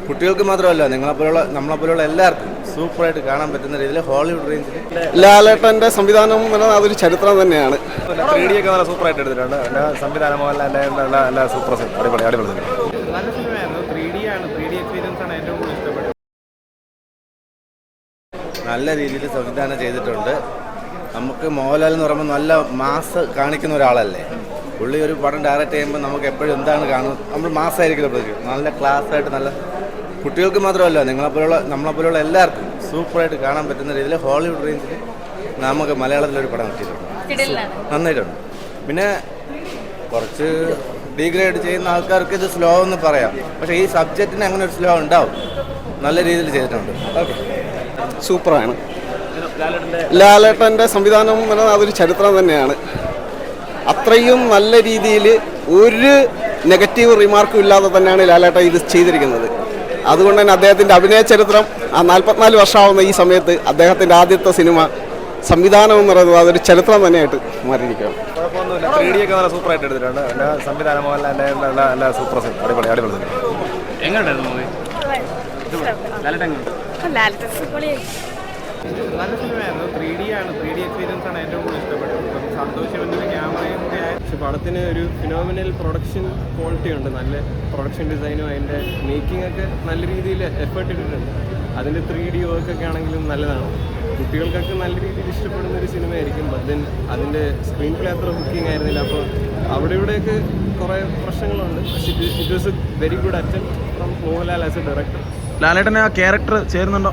കുട്ടികൾക്ക് മാത്രമല്ല നമ്മളെപ്പോലുള്ള എല്ലാവർക്കും സൂപ്പറായിട്ട് കാണാൻ പറ്റുന്ന രീതിയിൽ ഹോളിവുഡ് റേഞ്ചിൽ ലാലേട്ടൻ്റെ സംവിധാനം അതൊരു ചരിത്രം തന്നെയാണ്. 3D ഒക്കെ നല്ല സൂപ്പറായിട്ട് എടുത്തിട്ടുണ്ട്. എൻ്റെ സംവിധാനം നല്ല സൂപ്പർ അടിപൊളി നല്ല സിനിമയായിരുന്നു. 3D ആണ്, 3D എക്സ്പീരിയൻസ് ആണ് ഏറ്റവും കൂടുതൽ ഇഷ്ടപ്പെട്ടത്. നല്ല രീതിയിൽ സംവിധാനം ചെയ്തിട്ടുണ്ട്. നമുക്ക് മോഹൻലാൽ എന്ന് പറയുമ്പോൾ നല്ല മാസ് കാണിക്കുന്ന ഒരാളല്ലേ. പുള്ളി ഒരു പടം ഡയറക്റ്റ് ചെയ്യുമ്പോൾ നമുക്ക് എപ്പോഴും എന്താണ് കാണുന്നത്, നമ്മൾ മാസമായിരിക്കില്ല പ്രതീക്ഷിക്കും. നല്ല ക്ലാസ്സായിട്ട് നല്ല കുട്ടികൾക്ക് മാത്രമല്ല നമ്മളെപ്പോലുള്ള എല്ലാവർക്കും സൂപ്പറായിട്ട് കാണാൻ പറ്റുന്ന രീതിയിൽ ഹോളിവുഡ് റേഞ്ചിൽ നമുക്ക് മലയാളത്തിലൊരു പടം കിട്ടിയിട്ടുണ്ട്. നന്നായിട്ടുണ്ട്. പിന്നെ കുറച്ച് ഡീഗ്രേഡ് ചെയ്യുന്ന ആൾക്കാർക്ക് ഇത് സ്ലോ എന്ന് പറയാം, പക്ഷേ ഈ സബ്ജക്റ്റിന് അങ്ങനെ ഒരു സ്ലോ ഉണ്ടാവും. നല്ല രീതിയിൽ ചെയ്തിട്ടുണ്ട്. ഓക്കെ, സൂപ്പറാണ്. ലാലേട്ടൻ്റെ സംവിധാനം അതൊരു ചരിത്രം തന്നെയാണ്. അത്രയും നല്ല രീതിയിൽ ഒരു നെഗറ്റീവ് റിമാർക്കും ഇല്ലാതെ തന്നെയാണ് ലാലേട്ടൻ ഇത് ചെയ്തിരിക്കുന്നത്. അതുകൊണ്ട് തന്നെ അദ്ദേഹത്തിൻ്റെ അഭിനയ ചരിത്രം 44 വർഷമാവുന്ന ഈ സമയത്ത് അദ്ദേഹത്തിൻ്റെ ആദ്യത്തെ സിനിമ സംവിധാനം എന്ന് പറയുന്നത് അതൊരു ചരിത്രം തന്നെയായിട്ട് മാറിയിരിക്കുകയാണ്. കുഴപ്പമൊന്നുമില്ല. 3D ഒക്കെ നല്ല സൂപ്പറായിട്ട് എടുത്തിട്ടുണ്ട്. എൻ്റെ സംവിധാനം നല്ല സൂപ്പർ അടിപൊളി എങ്ങനെയുണ്ടായിരുന്നു മൂവി? നല്ല സിനിമയായിരുന്നു. 3D ആണ്, 3D എക്സ്പീരിയൻസ് ആണ് ഏറ്റവും കൂടുതൽ ഇഷ്ടപ്പെട്ടത്. സന്തോഷ് ശിവൻ്റെ ക്യാമറയും കൂടി ആയ, പക്ഷെ പടത്തിന് ഒരു ഫിനോമിനൽ പ്രൊഡക്ഷൻ ക്വാളിറ്റി ഉണ്ട്. നല്ല പ്രൊഡക്ഷൻ ഡിസൈനും അതിൻ്റെ മേക്കിംഗ് ഒക്കെ നല്ല രീതിയിൽ എഫേർട്ട് ഇട്ടിട്ടുണ്ട്. അതിൻ്റെ 3D വർക്കൊക്കെ ആണെങ്കിലും നല്ലതാണ്. കുട്ടികൾക്കൊക്കെ നല്ല രീതിയിൽ ഇഷ്ടപ്പെടുന്ന ഒരു സിനിമയായിരിക്കും. ബട്ട് ദെൻ അതിൻ്റെ സ്ക്രീൻ പ്ലേ അത്ര ബുക്കിംഗ് ആയിരുന്നില്ല. അപ്പോൾ അവിടെ ഇവിടെയൊക്കെ കുറേ പ്രശ്നങ്ങളുണ്ട്. പക്ഷേ it was a very good attempt from Mohanlal as a director. ലാലേട്ടന് ആ ക്യാരക്ടർ ചേരുന്നുണ്ടോ?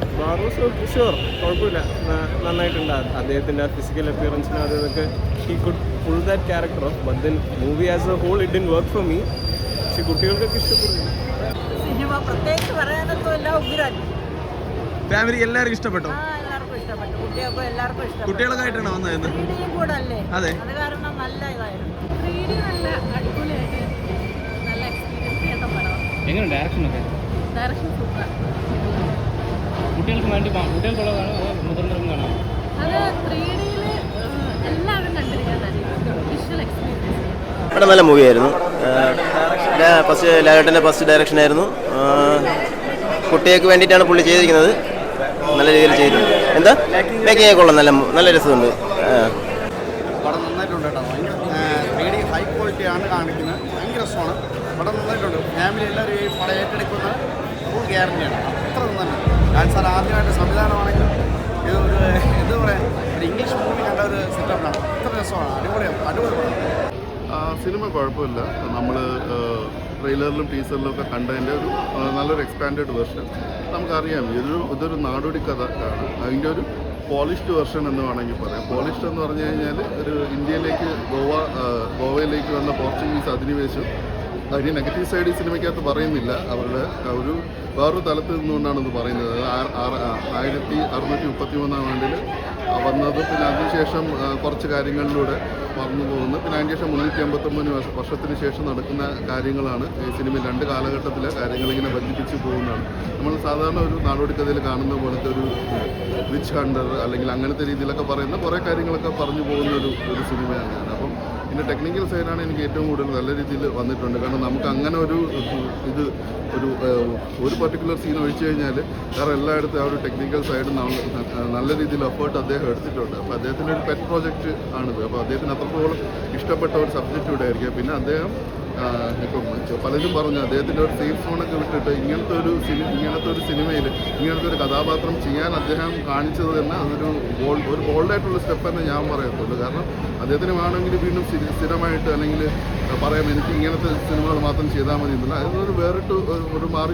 ഷുവർ, കുഴപ്പമില്ല, നന്നായിട്ടുണ്ട്. അദ്ദേഹത്തിൻ്റെ ആ ഫിസിക്കൽ അപ്പിയറൻസിന് അതൊക്കെ he could pull that character off. But then movie as a whole it didn't work for me. പക്ഷെ കുട്ടികൾക്കൊക്കെ ഇഷ്ടപ്പെടുന്നു. സിനിമ പ്രത്യേകിച്ച് പറയാനൊന്നുമില്ല, ഉഗ്രൻ. ഫാമിലി എല്ലാവർക്കും ഇഷ്ടപ്പെട്ടോ? എല്ലാവർക്കും ഇഷ്ടപ്പെട്ടു. എല്ലാവർക്കും ഇഷ്ടപ്പെട്ടു. കുട്ടികൾക്കായിട്ടാണ് വന്നത്. 3D കൂടെ അല്ലേ, അതെ, അത് കാരണം നല്ല ഇതായിരുന്നു. 3D നല്ല അടിപൊളിയായിട്ട് നല്ല എക്സ്പീരിയൻസ് ചെയ്ത പടം. എങ്ങനെ ഡയറക്ഷനൊക്കെ? Direction super. കുട്ടികൾക്കുള്ളതാണ് മുതിർന്നവർക്കും കാണാം. അത് 3Dയിൽ എല്ലാവരും കണ്ടിരിക്കുന്നതായിരിക്കും വിഷ്വൽ എക്സ്പീരിയൻസ്. ഇവിടെ നല്ല മൂവിയായിരുന്നു. ലാലേട്ടൻ്റെ ഫസ്റ്റ് ഡയറക്ഷൻ ആയിരുന്നു. കുട്ടികൾക്ക് വേണ്ടിയിട്ടാണ് പുള്ളി ചെയ്തിരിക്കുന്നത്. നല്ല രീതിയിൽ ചെയ്തിട്ടുണ്ട്. എന്താ മേക്കിംഗ് ഒക്കെ കൊള്ളാം, നല്ല രസമുണ്ട്. പടം നന്നായിട്ടുണ്ട് കേട്ടോ. 3D ഹൈ ക്വാളിറ്റിയാണ് കാണിക്കുന്നത്. ഭയങ്കര രസമാണ്. പടം നന്നായിട്ടുണ്ട്. ഫാമിലി എല്ലാവരും ഈ പടം ഏറ്റെടുക്കുന്ന ഫുൾ ഗ്യാരണ്ടിയാണ്. അത്ര നന്നായിട്ട് ഞാൻ സാർ ആദ്യമായിട്ട് സംവിധാനമാണെങ്കിലും ഇത് ഒരു എന്താ പറയുക, ഒരു ഇംഗ്ലീഷ് മൂവി കണ്ട ഒരു സെറ്റപ്പാണ്. അത്ര രസമാണ്. അടിപൊളി പടം. സിനിമ കുഴപ്പമില്ല. നമ്മൾ ട്രെയിലറിലും ടീസറിലും ഒക്കെ കണ്ടതിൻ്റെ ഒരു നല്ലൊരു എക്സ്പാൻഡഡ് വെർഷൻ. നമുക്കറിയാം ഇതൊരു നാടോടി കഥ ആണ്. അതിൻ്റെ ഒരു പോളിഷ്ഡ് വെർഷൻ എന്ന് വേണമെങ്കിൽ പറയാം. പോളിഷ്ഡ് എന്ന് പറഞ്ഞു കഴിഞ്ഞാൽ ഒരു ഇന്ത്യയിലേക്ക് ഗോവയിലേക്ക് വന്ന പോർച്ചുഗീസ് അധിനിവേശം. അതിന് നെഗറ്റീവ് സൈഡ് ഈ സിനിമയ്ക്കകത്ത് പറയുന്നില്ല. അവരുടെ ഒരു വേറൊരു തലത്തിൽ നിന്നുകൊണ്ടാണെന്ന് പറയുന്നത്. 1633 വന്നത്. പിന്നെ അതിനുശേഷം കുറച്ച് കാര്യങ്ങളിലൂടെ മറന്നു പോകുന്നു. പിന്നെ അതിനുശേഷം 359 വർഷത്തിന് ശേഷം നടക്കുന്ന കാര്യങ്ങളാണ് ഈ സിനിമയിൽ. 2 കാലഘട്ടത്തിലെ കാര്യങ്ങളിങ്ങനെ ബന്ധിപ്പിച്ച് പോകുന്നതാണ്. നമ്മൾ സാധാരണ ഒരു നാടോടി കഥയിൽ കാണുന്ന പോലത്തെ ഒരു വിച്ച് ഹണ്ടർ അല്ലെങ്കിൽ അങ്ങനത്തെ രീതിയിലൊക്കെ പറയുന്ന കുറേ കാര്യങ്ങളൊക്കെ പറഞ്ഞു പോകുന്ന ഒരു സിനിമയാണ്. അപ്പം ഇതിൻ്റെ ടെക്നിക്കൽ സൈഡാണ് എനിക്ക് ഏറ്റവും കൂടുതൽ നല്ല രീതിയിൽ വന്നിട്ടുണ്ട്. കാരണം നമുക്ക് അങ്ങനെ ഒരു പർട്ടിക്കുലർ സീൻ ഒഴിച്ചു കഴിഞ്ഞാൽ വേറെ എല്ലായിടത്തും ആ ഒരു ടെക്നിക്കൽ സൈഡ് നല്ല രീതിയിൽ എഫേർട്ട് അദ്ദേഹം എടുത്തിട്ടുണ്ട്. അപ്പോൾ അദ്ദേഹത്തിൻ്റെ ഒരു പെറ്റ് പ്രോജക്റ്റ് ആണിത്. അപ്പോൾ അദ്ദേഹത്തിന് അത്രത്തോളം ഇഷ്ടപ്പെട്ട ഒരു സബ്ജക്റ്റ് ഇവിടെ ആയിരിക്കും. പിന്നെ അദ്ദേഹം ഇപ്പം പലരും പറഞ്ഞു അദ്ദേഹത്തിൻ്റെ ഒരു സേഫ് സോണൊക്കെ വിട്ടിട്ട് ഇങ്ങനത്തെ ഒരു സിനിമയിൽ ഇങ്ങനത്തെ ഒരു കഥാപാത്രം ചെയ്യാൻ അദ്ദേഹം കാണിച്ചത് തന്നെ അതൊരു ബോൾഡായിട്ടുള്ള സ്റ്റെപ്പ് എന്ന് ഞാൻ പറയത്തുള്ളൂ. കാരണം അദ്ദേഹത്തിന് വേണമെങ്കിൽ വീണ്ടും സ്ഥിരമായിട്ട് അല്ലെങ്കിൽ പറയാം എനിക്ക് ഇങ്ങനത്തെ സിനിമകൾ മാത്രം ചെയ്താൽ മതി എന്നില്ല. അതൊരു വേറിട്ട്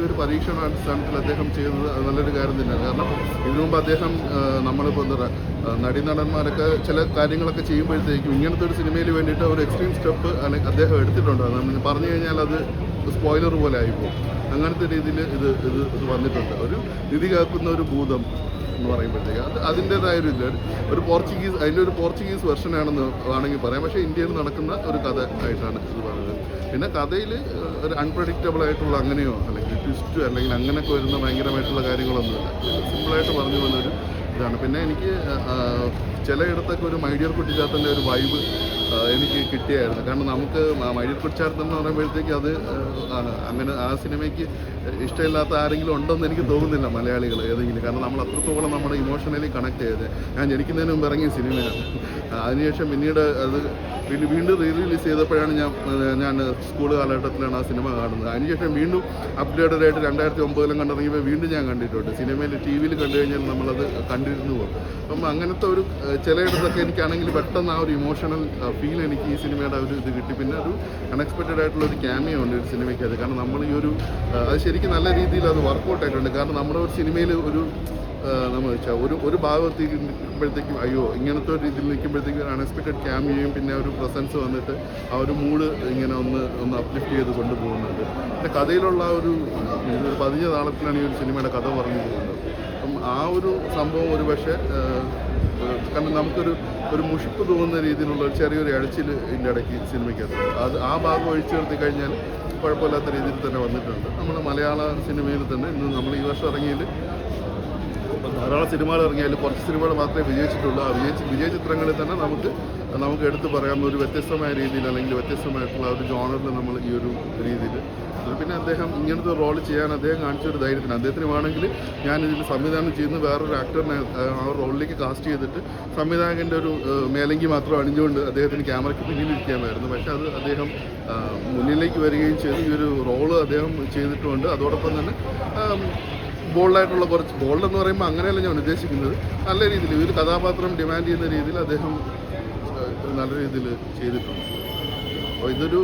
ഒരു പരീക്ഷണാടിസ്ഥാനത്തിൽ അദ്ദേഹം ചെയ്തത് നല്ലൊരു കാര്യം തന്നെയാണ്. കാരണം ഇതിനു മുമ്പ് അദ്ദേഹം നമ്മളിപ്പോൾ നടന്മാരൊക്കെ ചില കാര്യങ്ങളൊക്കെ ചെയ്യുമ്പോഴത്തേക്കും ഇങ്ങനത്തെ ഒരു സിനിമയിൽ വേണ്ടിയിട്ട് ഒരു എക്സ്ട്രീം സ്റ്റെപ്പ് അല്ലെങ്കിൽ അദ്ദേഹം എടുത്തിട്ടുണ്ട്. പറഞ്ഞു കഴിഞ്ഞാൽ അത് സ്പോയിലർ പോലെ ആയിപ്പോകും. അങ്ങനത്തെ രീതിയിൽ ഇത് വന്നിട്ടുണ്ട്. ഒരു നിധി കാക്കുന്ന ഒരു ഭൂതം എന്ന് പറയുമ്പോഴത്തേക്ക് അതിൻ്റേതായൊരു അതിൻ്റെ ഒരു പോർച്ചുഗീസ് വെർഷനാണെന്ന് വേണമെങ്കിൽ പറയാം. പക്ഷേ ഇന്ത്യയിൽ നടക്കുന്ന ഒരു കഥ ആയിട്ടാണ് ഇത് പറയുന്നത്. പിന്നെ കഥയിൽ ഒരു അൺപ്രഡിക്റ്റബിൾ ആയിട്ടുള്ള അങ്ങനെയോ അല്ലെങ്കിൽ ട്വിസ്റ്റ് അല്ലെങ്കിൽ അങ്ങനെയൊക്കെ വരുന്ന ഭയങ്കരമായിട്ടുള്ള കാര്യങ്ങളൊന്നുമില്ല. സിമ്പിളായിട്ട് പറഞ്ഞു വന്നൊരു ഇതാണ്. പിന്നെ എനിക്ക് ചിലയിടത്തൊക്കെ ഒരു മൈ ഡിയർ കുട്ടിച്ചാത്തൻ്റെ ഒരു വൈബ് എനിക്ക് കിട്ടിയായിരുന്നു. കാരണം നമുക്ക് മൈഡിയർ കുറ്റാർത്ത് എന്ന് പറയുമ്പോഴത്തേക്ക് അത് അങ്ങനെ ആ സിനിമയ്ക്ക് ഇഷ്ടമില്ലാത്ത ആരെങ്കിലും ഉണ്ടെന്ന് എനിക്ക് തോന്നുന്നില്ല മലയാളികൾ ഏതെങ്കിലും. കാരണം നമ്മൾ അത്രത്തോളം നമ്മുടെ ഇമോഷണലി കണക്ട് ചെയ്ത് ഞാൻ ജനിക്കുന്നതിന് മുമ്പ് ഇറങ്ങിയ സിനിമയാണ്. അതിനുശേഷം പിന്നീട് അത് വീണ്ടും റിലീസ് ചെയ്തപ്പോഴാണ് ഞാൻ സ്കൂൾ കാലഘട്ടത്തിലാണ് ആ സിനിമ കാണുന്നത്. അതിനുശേഷം വീണ്ടും അപ്ഡേറ്റഡ് ആയിട്ട് 2009 കണ്ടിറങ്ങിയപ്പോൾ വീണ്ടും ഞാൻ കണ്ടിട്ടുണ്ട്. സിനിമയിൽ TV യിൽ കണ്ടു കഴിഞ്ഞാൽ നമ്മളത് കണ്ടിരുന്നു പോകും. അപ്പം അങ്ങനത്തെ ഒരു ചിലയിടത്തൊക്കെ എനിക്കാണെങ്കിൽ പെട്ടെന്ന് ആ ഒരു ഇമോഷണൽ ഫീൽ എനിക്ക് ഈ സിനിമയുടെ ഒരു ഇത് കിട്ടി. പിന്നെ ഒരു അൺഎക്സ്പെക്റ്റഡ് ആയിട്ടുള്ള ഒരു ക്യാമിയോ ഉണ്ട് ഒരു സിനിമയ്ക്ക്. അത് കാരണം നമ്മൾ ഈ ഒരു അത് ശരിക്കും നല്ല രീതിയിൽ അത് വർക്കൗട്ട് ആയിട്ടുണ്ട്. കാരണം നമ്മുടെ ഒരു സിനിമയിൽ ഒരു നമ്മൾ വെച്ചാൽ ഒരു ഭാഗത്ത് നിൽക്കുമ്പോഴത്തേക്കും അയ്യോ ഇങ്ങനത്തെ ഒരു രീതിയിൽ നിൽക്കുമ്പോഴത്തേക്കും ഒരു അൺഎക്സ്പെക്റ്റഡ് ക്യാമിയോയും പിന്നെ ഒരു പ്രസൻസ് വന്നിട്ട് ആ ഒരു മൂഡ് ഇങ്ങനെ ഒന്ന് അപ്ലിഫ്റ്റ് ചെയ്ത് കൊണ്ടുപോകുന്നുണ്ട്. പിന്നെ കഥയിലുള്ള ആ ഒരു പതിഞ്ഞ താളത്തിലാണ് ഈ ഒരു സിനിമയുടെ കഥ പറഞ്ഞു പോകുന്നത്. അപ്പം ആ ഒരു സംഭവം ഒരു പക്ഷേ കാരണം നമുക്കൊരു മുഷിപ്പ് തോന്നുന്ന രീതിയിലുള്ള ഒരു ചെറിയൊരു അഴച്ചിൽ ഇതിൻ്റെ ഇടയ്ക്ക് സിനിമയ്ക്കകത്ത് അത് ആ ഭാഗം ഒഴിച്ചു നിർത്തി കഴിഞ്ഞാൽ കുഴപ്പമില്ലാത്ത രീതിയിൽ തന്നെ വന്നിട്ടുണ്ട്. നമ്മുടെ മലയാള സിനിമയിൽ തന്നെ ഇന്ന് നമ്മൾ ഈ വർഷം ഇറങ്ങിയതിൽ ധാരാളം സിനിമകൾ ഇറങ്ങിയാൽ കുറച്ച് സിനിമകൾ മാത്രമേ വിജയിച്ചിട്ടുള്ളൂ. ആ വിജയ ചിത്രങ്ങളിൽ തന്നെ നമുക്ക് എടുത്തു പറയാവുന്ന ഒരു വ്യത്യസ്തമായ രീതിയിൽ അല്ലെങ്കിൽ വ്യത്യസ്തമായിട്ടുള്ള ഒരു ജോണറിൽ നമ്മൾ ഈ ഒരു രീതിയിൽ പിന്നെ അദ്ദേഹം ഇങ്ങനത്തെ റോൾ ചെയ്യാൻ അദ്ദേഹം കാണിച്ചൊരു ധൈര്യത്തിന് അദ്ദേഹത്തിന് വേണമെങ്കിൽ ഞാനിതിൽ സംവിധാനം ചെയ്യുന്ന വേറൊരു ആക്ടറിനെ ആ റോളിലേക്ക് കാസ്റ്റ് ചെയ്തിട്ട് സംവിധായകൻ്റെ ഒരു മേലങ്കി മാത്രം അണിഞ്ഞുകൊണ്ട് അദ്ദേഹത്തിന് ക്യാമറയ്ക്ക് പിന്നിലിരിക്കാമായിരുന്നു. പക്ഷേ അത് അദ്ദേഹം മുന്നിലേക്ക് വരികയും ചെയ്ത് ഈ ഒരു റോള് അദ്ദേഹം ചെയ്തിട്ടുമുണ്ട്. അതോടൊപ്പം തന്നെ ബോൾഡായിട്ടുള്ള കുറച്ച് ബോൾഡ് എന്ന് പറയുമ്പോൾ അങ്ങനെയല്ല ഞാൻ ഉദ്ദേശിക്കുന്നത്, നല്ല രീതിയിൽ ഈ ഒരു കഥാപാത്രം ഡിമാൻഡ് ചെയ്യുന്ന രീതിയിൽ അദ്ദേഹം നല്ല രീതിയിൽ ചെയ്തിട്ടുണ്ട്. അപ്പോൾ ഇതൊരു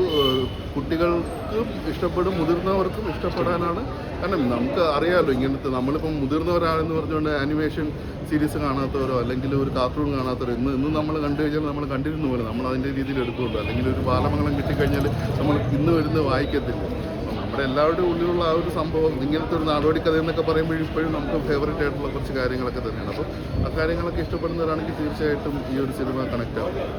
കുട്ടികൾക്കും ഇഷ്ടപ്പെടും, മുതിർന്നവർക്കും ഇഷ്ടപ്പെടാനാണ്. കാരണം നമുക്ക് അറിയാമല്ലോ ഇങ്ങനത്തെ നമ്മളിപ്പം മുതിർന്നവരാണെന്ന് പറഞ്ഞുകൊണ്ട് ആനിമേഷൻ സീരീസ് കാണാത്തവരോ അല്ലെങ്കിൽ ഒരു കാർട്ടൂൺ കാണാത്തവരോ ഇന്ന് നമ്മൾ കണ്ടു കഴിഞ്ഞാൽ നമ്മൾ കണ്ടിരുന്ന പോലെ നമ്മൾ അതിൻ്റെ രീതിയിൽ എടുക്കുന്നുണ്ട്. അല്ലെങ്കിൽ ഒരു ബാലമംഗളം കിട്ടിക്കഴിഞ്ഞാൽ നമ്മൾ ഇന്ന് വരുന്ന വായിക്കത്തില്ല. നമ്മുടെ എല്ലാവരുടെയും ഉള്ളിലുള്ള ആ ഒരു സംഭവം ഇങ്ങനത്തെ ഒരു നാടോടിക്കഥ എന്നൊക്കെ പറയുമ്പോഴും ഇപ്പോഴും നമുക്ക് ഫേവറേറ്റ് ആയിട്ടുള്ള കുറച്ച് കാര്യങ്ങളൊക്കെ തന്നെയാണ്. അപ്പോൾ ആ കാര്യങ്ങളൊക്കെ ഇഷ്ടപ്പെടുന്നവരാണെങ്കിൽ തീർച്ചയായിട്ടും ഈ ഒരു സിനിമ കണക്റ്റ് ആവും.